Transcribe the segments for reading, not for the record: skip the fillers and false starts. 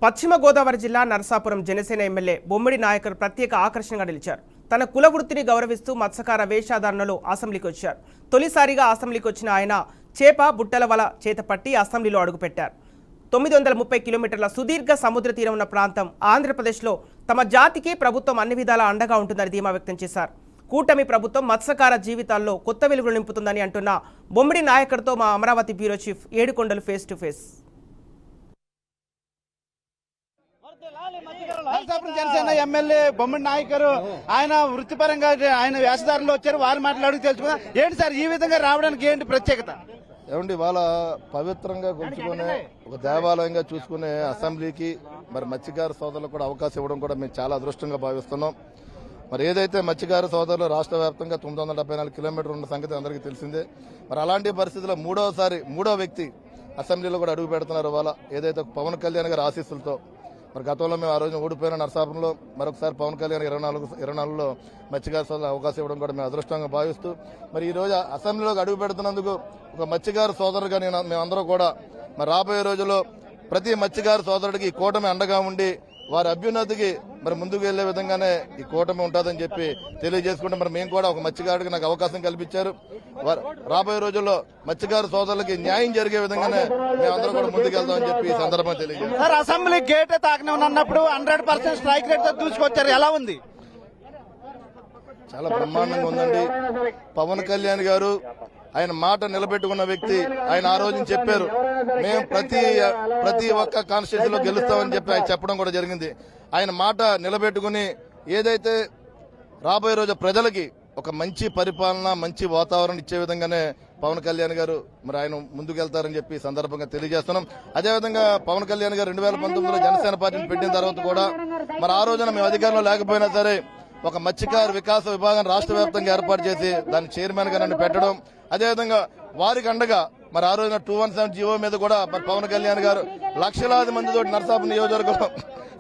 పశ్చిమ గోదావరి జిల్లా నరసాపురం జనసేన ఎమ్మెల్యే బొమ్మిడి నాయకర్ ప్రత్యేక ఆకర్షణగా నిలిచారు. తన కుల వృత్తిని గౌరవిస్తూ మత్స్యకార వేషధారణలో అసెంబ్లీకి వచ్చారు. తొలిసారిగా అసెంబ్లీకి వచ్చిన ఆయన చేప బుట్టల వల చేతపట్టి అసెంబ్లీలో అడుగుపెట్టారు. 930 కిలోమీటర్ల సుదీర్ఘ సముద్ర తీరం ఉన్న ప్రాంతం ఆంధ్రప్రదేశ్లో తమ జాతికి ప్రభుత్వం అన్ని విధాలా అండగా ఉంటుందని ధీమా వ్యక్తం చేశారు. కూటమి ప్రభుత్వం మత్స్యకార జీవితాల్లో కొత్త వెలుగులు నింపుతుందని అంటున్న బొమ్మిడి నాయకర్తో మా Amaravati bureau chief Yedukondalu face to face. Narasapuram Janasena MLA Bommidi Nayakar ఆయన వృత్తిపరంగా ఆయన వేషధారులు వచ్చారు. వారి మాట్లాడుతూ తెలుసుకుందాం. ఏంటి సార్ ఈ విధంగా రావడానికి ఏంటి ప్రత్యేకత? ఏమండి, వాళ్ళ పవిత్రంగా కొలుచుకునే ఒక దేవాలయంగా చూసుకునే అసెంబ్లీకి మరి మత్స్యకార సోదరులకు కూడా అవకాశం ఇవ్వడం కూడా మేము చాలా అదృష్టంగా భావిస్తున్నాం. మరి ఏదైతే మత్స్యకార సోదరులు రాష్ట్ర వ్యాప్తంగా 974 కిలోమీటర్లు ఉన్న సంగతి అందరికీ తెలిసిందే. మరి అలాంటి పరిస్థితుల్లో మూడో వ్యక్తి అసెంబ్లీలో కూడా అడుగు పెడుతున్నారు. వాళ్ళ ఏదైతే పవన్ కళ్యాణ్ గారి ఆశీస్సులతో మరి గతంలో మేము ఆ రోజున ఓడిపోయిన నరసాపురంలో మరొకసారి పవన్ కళ్యాణ్ 24లో మత్స్యకార సోదరులు అవకాశం ఇవ్వడం కూడా మేము అదృష్టంగా భావిస్తూ మరి ఈ రోజు అసెంబ్లీలోకి అడుగు పెడుతున్నందుకు ఒక మత్స్యకార సోదరుగా మేమందరూ కూడా మరి రాబోయే రోజుల్లో ప్రతి మత్స్యకార సోదరుడికి ఈ కూటమి అండగా ఉండి వారి అభ్యున్నతికి మరి ముందుకు వెళ్లే విధంగానే ఈ కూటమి ఉంటుందని చెప్పి తెలియజేసుకుంటే మరి మేము కూడా ఒక మత్స్యకారుడికి నాకు అవకాశం కల్పించారు. రాబోయే రోజుల్లో మత్స్యకార సోదరులకి న్యాయం జరిగే విధంగానే మేమందరం కూడా ముందుకెళ్తామని చెప్పి ఈ సందర్భంగా తెలియజేస్తారు. అసెంబ్లీ గేటే తాకనప్పుడు 100% స్ట్రైక్ రేట్ తో దూసుకొచ్చారు. ఎలా ఉంది? చాలా బ్రహ్మాండంగా ఉందండి. పవన్ కళ్యాణ్ గారు ఆయన మాట నిలబెట్టుకున్న వ్యక్తి. ఆయన ఆ రోజు చెప్పారు మేము ప్రతి ఒక్క కాన్స్టిట్యూన్సీలో గెలుస్తామని చెప్పి ఆయన చెప్పడం కూడా జరిగింది. ఆయన మాట నిలబెట్టుకుని ఏదైతే రాబోయే రోజు ప్రజలకి ఒక మంచి పరిపాలన మంచి వాతావరణం ఇచ్చే విధంగానే పవన్ కళ్యాణ్ గారు మరి ఆయన ముందుకెళ్తారని చెప్పి సందర్భంగా తెలియజేస్తున్నాం. అదేవిధంగా పవన్ కళ్యాణ్ గారు 2019లో జనసేన పార్టీని పెట్టిన తర్వాత కూడా మరి ఆ రోజున మేము అధికారంలో లేకపోయినా సరే ఒక మత్స్యకార వికాస విభాగం రాష్ట్ర వ్యాప్తంగా ఏర్పాటు చేసి దాని చైర్మన్ గా నన్ను పెట్టడం, అదేవిధంగా వారికి అండగా మరి ఆ రోజున 217 జీవో మీద కూడా మరి పవన్ కళ్యాణ్ గారు లక్షలాది మందితో నరసాపురం నియోజకవర్గంలో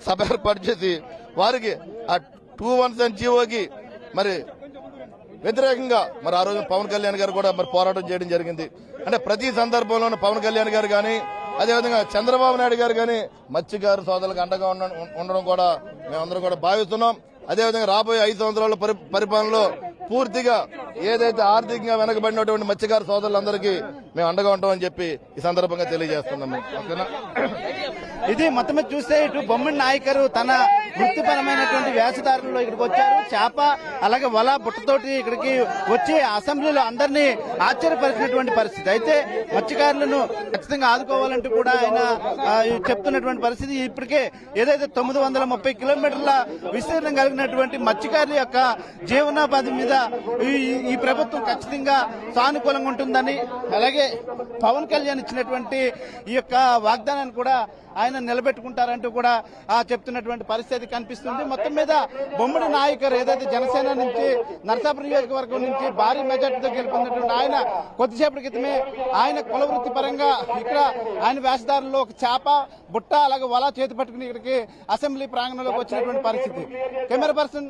సభ ఏర్పాటు చేసి వారికి ఆ 217 జీవోకి మరి వ్యతిరేకంగా మరి ఆ రోజు పవన్ కళ్యాణ్ గారు కూడా మరి పోరాటం చేయడం జరిగింది. అంటే ప్రతి సందర్భంలోనూ పవన్ కళ్యాణ్ గారు కానీ అదేవిధంగా చంద్రబాబు నాయుడు గారు కానీ మత్స్యకార సోదరులకు అండగా ఉండడం కూడా మేమందరం కూడా భావిస్తున్నాం. అదేవిధంగా రాబోయే 5 సంవత్సరాల పరిపాలనలో పూర్తిగా ఏదైతే ఆర్థికంగా వెనకబడినటువంటి మత్స్యకార సోదరులందరికీ మేము అండగా ఉంటామని చెప్పి ఈ సందర్భంగా తెలియజేస్తున్నాము. ఓకేనా? ఇది మొత్తం మీద చూస్తే ఇటు బొమ్మిడి నాయకర్ తన వృత్తిపరమైనటువంటి వేషధారులలో ఇక్కడికి వచ్చారు. చేప అలాగే వల బుట్టతోటి ఇక్కడికి వచ్చి అసెంబ్లీలో అందరినీ ఆశ్చర్యపరిచినటువంటి పరిస్థితి. అయితే మత్స్యకారులను ఖచ్చితంగా ఆదుకోవాలంటూ కూడా ఆయన చెప్తున్నటువంటి పరిస్థితి. ఇప్పటికే ఏదైతే 930 కిలోమీటర్ల విస్తీర్ణం కలిగినటువంటి మత్స్యకారుల యొక్క జీవనోపాధి మీద ఈ ప్రభుత్వం ఖచ్చితంగా సానుకూలంగా ఉంటుందని, అలాగే పవన్ కళ్యాణ్ ఇచ్చినటువంటి ఈ యొక్క వాగ్దానాన్ని కూడా ఆయన నిలబెట్టుకుంటారంటూ కూడా చెప్తున్నటువంటి పరిస్థితి కనిపిస్తుంది. మొత్తం మీద బొమ్మిడి నాయకర్ ఏదైతే జనసేన నుంచి నరసాపురం నియోజకవర్గం నుంచి భారీ మెజార్టీతో గెలుపొందినటువంటి ఆయన కొద్దిసేపటి క్రితమే ఆయన కుల వృత్తి పరంగా ఇక్కడ ఆయన వేషధారుల్లో ఒక చేప బుట్ట అలాగే వల చేతి పట్టుకుని ఇక్కడికి అసెంబ్లీ ప్రాంగణంలోకి వచ్చినటువంటి పరిస్థితి. కెమెరా పర్సన్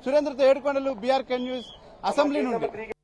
సురేంద్రతో ఏడుకొండలు, బీఆర్కే న్యూస్, అసెంబ్లీ నుండి.